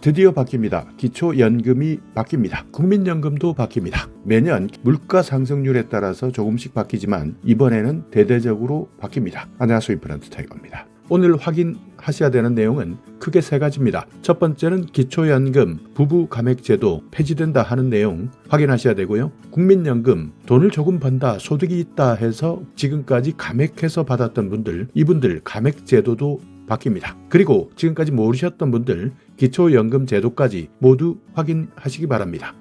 드디어 바뀝니다. 기초연금이 바뀝니다. 국민연금도 바뀝니다. 매년 물가 상승률에 따라서 조금씩 바뀌지만 이번에는 대대적으로 바뀝니다. 안녕하세요. 인플런트 타이거입니다. 오늘 확인하셔야 되는 내용은 크게 세 가지입니다. 첫 번째는 기초연금 부부 감액제도 폐지된다 하는 내용 확인하셔야 되고요. 국민연금 돈을 조금 번다 소득이 있다 해서 지금까지 감액해서 받았던 분들, 이분들 감액제도도 바뀝니다. 그리고 지금까지 모르셨던 분들 기초연금 제도까지 모두 확인하시기 바랍니다.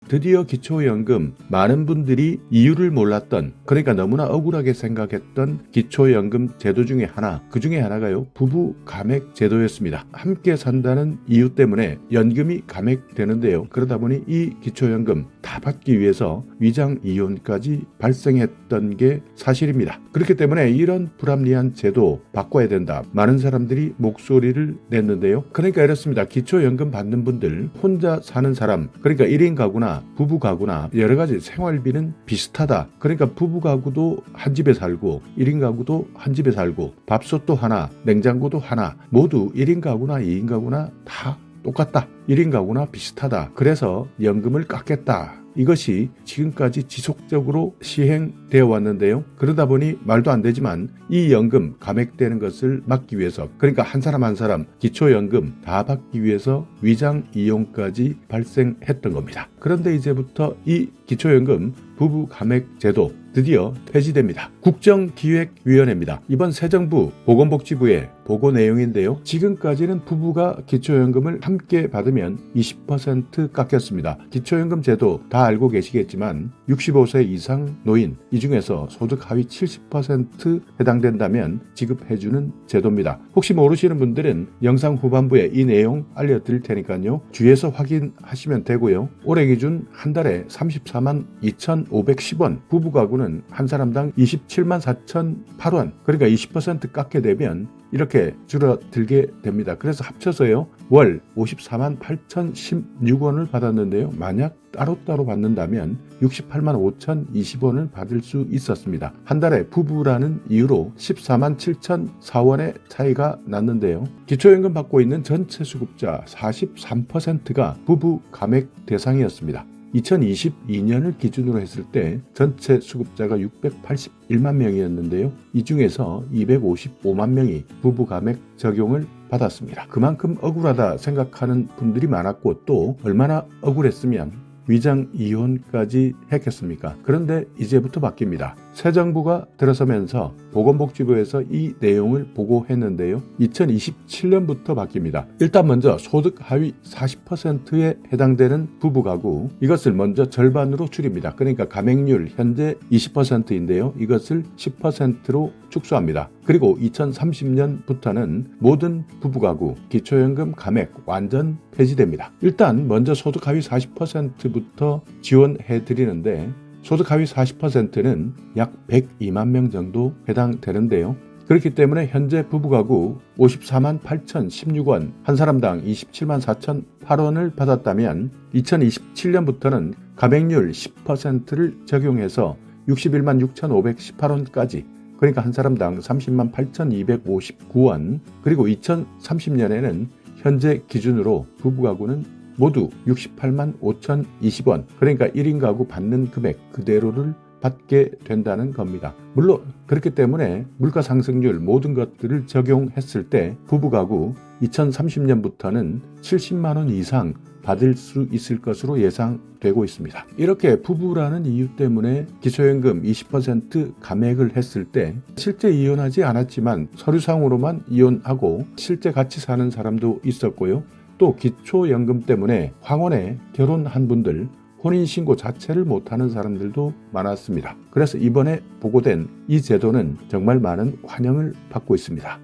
드디어 기초연금, 많은 분들이 이유를 몰랐던, 그러니까 너무나 억울하게 생각했던 기초연금 제도 중에 하나, 그 중에 하나가요, 부부 감액 제도였습니다. 함께 산다는 이유 때문에 연금이 감액되는데요. 그러다 보니 이 기초연금 다 받기 위해서 위장 이혼까지 발생했던 게 사실입니다. 그렇기 때문에 이런 불합리한 제도 바꿔야 된다. 많은 사람들이 목소리를 냈는데요. 그러니까 이렇습니다. 기초연금 받는 분들, 혼자 사는 사람, 그러니까 1인 가구나 부부 가구나 여러 가지 생활비는 비슷하다. 그러니까 부부 가구도 한 집에 살고 1인 가구도 한 집에 살고 밥솥도 하나, 냉장고도 하나, 모두 1인 가구나 2인 가구나 다 똑같다. 1인 가구나 비슷하다. 그래서 연금을 깎겠다. 이것이 지금까지 지속적으로 시행되어 왔는데요. 그러다 보니 말도 안 되지만 이 연금 감액되는 것을 막기 위해서, 그러니까 한 사람 한 사람 기초연금 다 받기 위해서 위장 이혼까지 발생했던 겁니다. 그런데 이제부터 이 기초연금 부부 감액 제도 드디어 폐지됩니다. 국정기획위원회입니다. 이번 새 정부 보건복지부의 보고 내용인데요. 지금까지는 부부가 기초연금을 함께 받으면 20% 깎였습니다. 기초연금 제도 다 알고 계시겠지만 65세 이상 노인, 이 중에서 소득 하위 70% 해당된다면 지급해주는 제도입니다. 혹시 모르시는 분들은 영상 후반부에 이 내용 알려드릴 테니까요. 주위에서 확인하시면 되고요. 올해 기준 한 달에 34만 2,510원, 부부 가구는 한 사람당 27만 4,008원, 그러니까 20% 깎게 되면 이렇게 줄어들게 됩니다. 그래서 합쳐서요, 월 54만 8,016원을 받았는데요. 만약 따로따로 받는다면 68만 5,020원을 받을 수 있었습니다. 한 달에 부부라는 이유로 14만 7,004원의 차이가 났는데요. 기초연금 받고 있는 전체 수급자 43%가 부부 감액 대상이었습니다. 2022년을 기준으로 했을 때 전체 수급자가 681만 명이었는데요. 이 중에서 255만 명이 부부 감액 적용을 받았습니다. 그만큼 억울하다 생각하는 분들이 많았고, 또 얼마나 억울했으면 위장 이혼까지 했겠습니까? 그런데 이제부터 바뀝니다. 새 정부가 들어서면서 보건복지부에서 이 내용을 보고했는데요. 2027년부터 바뀝니다. 일단 먼저 소득 하위 40%에 해당되는 부부 가구, 이것을 먼저 절반으로 줄입니다. 그러니까 감액률 현재 20%인데요. 이것을 10%로 축소합니다. 그리고 2030년부터는 모든 부부 가구 기초연금 감액 완전 폐지됩니다. 일단 먼저 소득 하위 40%부터 지원해 드리는데, 소득 하위 40%는 약 102만 명 정도 해당되는데요. 그렇기 때문에 현재 부부 가구 54만 8,016원, 한 사람당 27만 4,008원을 받았다면 2027년부터는 감액률 10%를 적용해서 61만 6,518원까지, 그러니까 한 사람당 30만 8,259원, 그리고 2030년에는 현재 기준으로 부부 가구는 모두 68만 5,020원, 그러니까 1인 가구 받는 금액 그대로를 받게 된다는 겁니다. 물론 그렇기 때문에 물가 상승률 모든 것들을 적용했을 때 부부 가구 2030년부터는 70만 원 이상 받을 수 있을 것으로 예상되고 있습니다. 이렇게 부부라는 이유 때문에 기초연금 20% 감액을 했을 때 실제 이혼하지 않았지만 서류상으로만 이혼하고 실제 같이 사는 사람도 있었고요. 또 기초연금 때문에 황혼에 결혼한 분들, 혼인신고 자체를 못하는 사람들도 많았습니다. 그래서 이번에 보고된 이 제도는 정말 많은 환영을 받고 있습니다.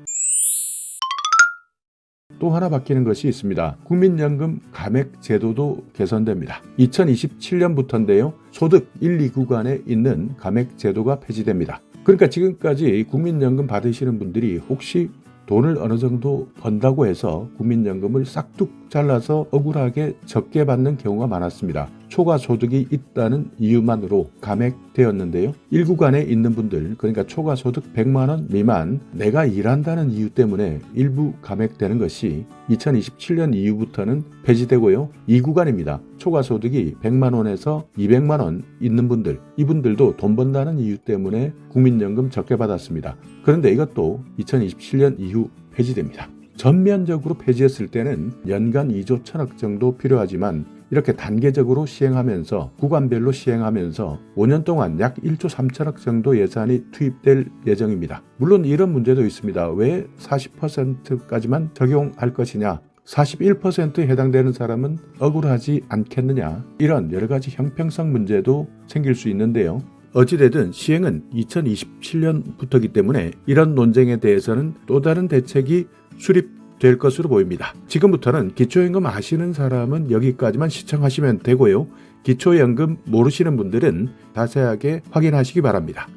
또 하나 바뀌는 것이 있습니다. 국민연금 감액 제도도 개선됩니다. 2027년부터인데요. 소득 1, 2 구간에 있는 감액 제도가 폐지됩니다. 그러니까 지금까지 국민연금 받으시는 분들이 혹시 돈을 어느 정도 번다고 해서 국민연금을 싹둑 잘라서 억울하게 적게 받는 경우가 많았습니다. 초과 소득이 있다는 이유만으로 감액되었는데요. 1구간에 있는 분들, 그러니까 초과 소득 100만 원 미만, 내가 일한다는 이유 때문에 일부 감액되는 것이 2027년 이후부터는 폐지되고요. 2구간입니다. 초과 소득이 100만 원에서 200만 원 있는 분들, 이분들도 돈 번다는 이유 때문에 국민연금 적게 받았습니다. 그런데 이것도 2027년 이후 폐지됩니다. 전면적으로 폐지했을 때는 연간 2조 1천억 정도 필요하지만 이렇게 단계적으로 시행하면서 구간별로 시행하면서 5년 동안 약 1조 3천억 정도 예산이 투입될 예정입니다. 물론 이런 문제도 있습니다. 왜 40%까지만 적용할 것이냐? 41%에 해당되는 사람은 억울하지 않겠느냐? 이런 여러 가지 형평성 문제도 생길 수 있는데요. 어찌되든 시행은 2027년부터이기 때문에 이런 논쟁에 대해서는 또 다른 대책이 수립될 것으로 보입니다. 지금부터는 기초연금 아시는 사람은 여기까지만 시청하시면 되고요. 기초연금 모르시는 분들은 자세하게 확인하시기 바랍니다.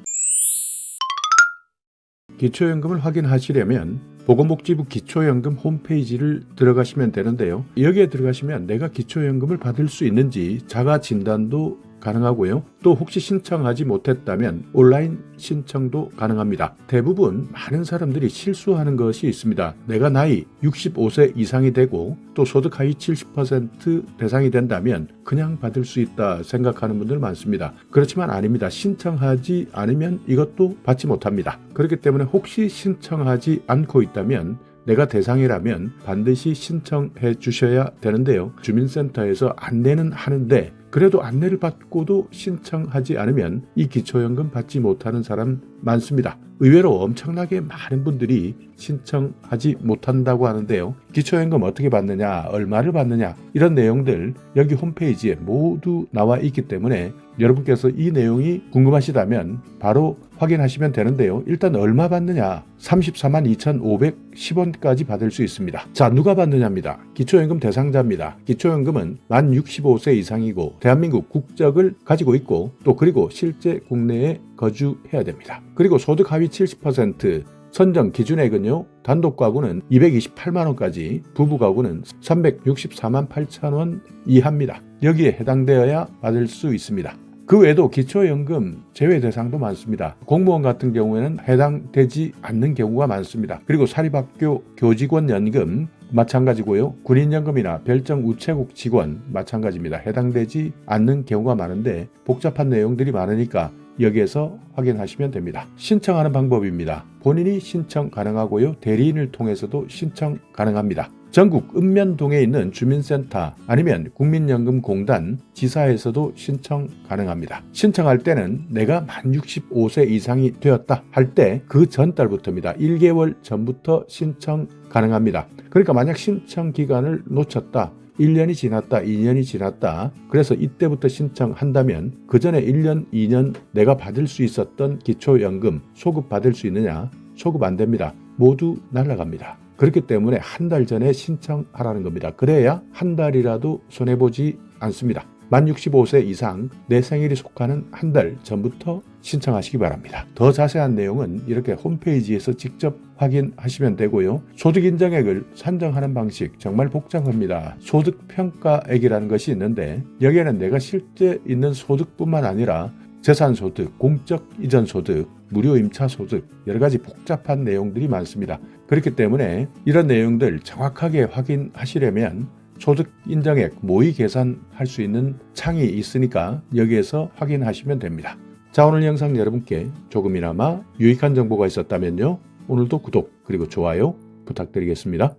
기초연금을 확인하시려면 보건복지부 기초연금 홈페이지를 들어가시면 되는데요. 여기에 들어가시면 내가 기초연금을 받을 수 있는지 자가 진단도 가능하고요. 또 혹시 신청하지 못했다면 온라인 신청도 가능합니다. 대부분 많은 사람들이 실수하는 것이 있습니다. 내가 나이 65세 이상이 되고 또 소득 하위 70% 대상이 된다면 그냥 받을 수 있다 생각하는 분들 많습니다. 그렇지만 아닙니다. 신청하지 않으면 이것도 받지 못합니다. 그렇기 때문에 혹시 신청하지 않고 있다면 내가 대상이라면 반드시 신청해 주셔야 되는데요. 주민센터에서 안내는 하는데 그래도 안내를 받고도 신청하지 않으면 이 기초연금 받지 못하는 사람 많습니다. 의외로 엄청나게 많은 분들이 신청하지 못한다고 하는데요. 기초연금 어떻게 받느냐, 얼마를 받느냐 이런 내용들 여기 홈페이지에 모두 나와 있기 때문에 여러분께서 이 내용이 궁금하시다면 바로 확인하시면 되는데요. 일단 얼마 받느냐? 34만 2,510원까지 받을 수 있습니다. 자, 누가 받느냐입니다. 기초연금 대상자입니다. 기초연금은 만 65세 이상이고 대한민국 국적을 가지고 있고 또 그리고 실제 국내에 거주해야 됩니다. 그리고 소득 하위 70% 선정 기준액은요. 단독 가구는 228만 원까지, 부부 가구는 364만 8천 원 이하입니다. 여기에 해당되어야 받을 수 있습니다. 그 외에도 기초연금 제외 대상도 많습니다. 공무원 같은 경우에는 해당되지 않는 경우가 많습니다. 그리고 사립학교 교직원 연금 마찬가지고요. 군인연금이나 별정 우체국 직원 마찬가지입니다. 해당되지 않는 경우가 많은데 복잡한 내용들이 많으니까 여기에서 확인하시면 됩니다. 신청하는 방법입니다. 본인이 신청 가능하고요. 대리인을 통해서도 신청 가능합니다. 전국 읍면동에 있는 주민센터 아니면 국민연금공단 지사에서도 신청 가능합니다. 신청할 때는 내가 만 65세 이상이 되었다 할 때 그 전달부터입니다. 1개월 전부터 신청 가능합니다. 그러니까 만약 신청 기간을 놓쳤다. 1년이 지났다, 2년이 지났다. 그래서 이때부터 신청한다면 그 전에 1년, 2년 내가 받을 수 있었던 기초연금 소급 받을 수 있느냐? 소급 안 됩니다. 모두 날아갑니다. 그렇기 때문에 한 달 전에 신청하라는 겁니다. 그래야 한 달이라도 손해보지 않습니다. 만 65세 이상 내 생일이 속하는 한 달 전부터 신청하시기 바랍니다. 더 자세한 내용은 이렇게 홈페이지에서 직접 확인하시면 되고요. 소득인정액을 산정하는 방식 정말 복잡합니다. 소득평가액이라는 것이 있는데 여기에는 내가 실제 있는 소득뿐만 아니라 재산소득, 공적 이전 소득, 무료 임차 소득 여러 가지 복잡한 내용들이 많습니다. 그렇기 때문에 이런 내용들 정확하게 확인하시려면 소득인정액 모의 계산할 수 있는 창이 있으니까 여기에서 확인하시면 됩니다. 자, 오늘 영상 여러분께 조금이나마 유익한 정보가 있었다면요. 오늘도 구독 그리고 좋아요 부탁드리겠습니다.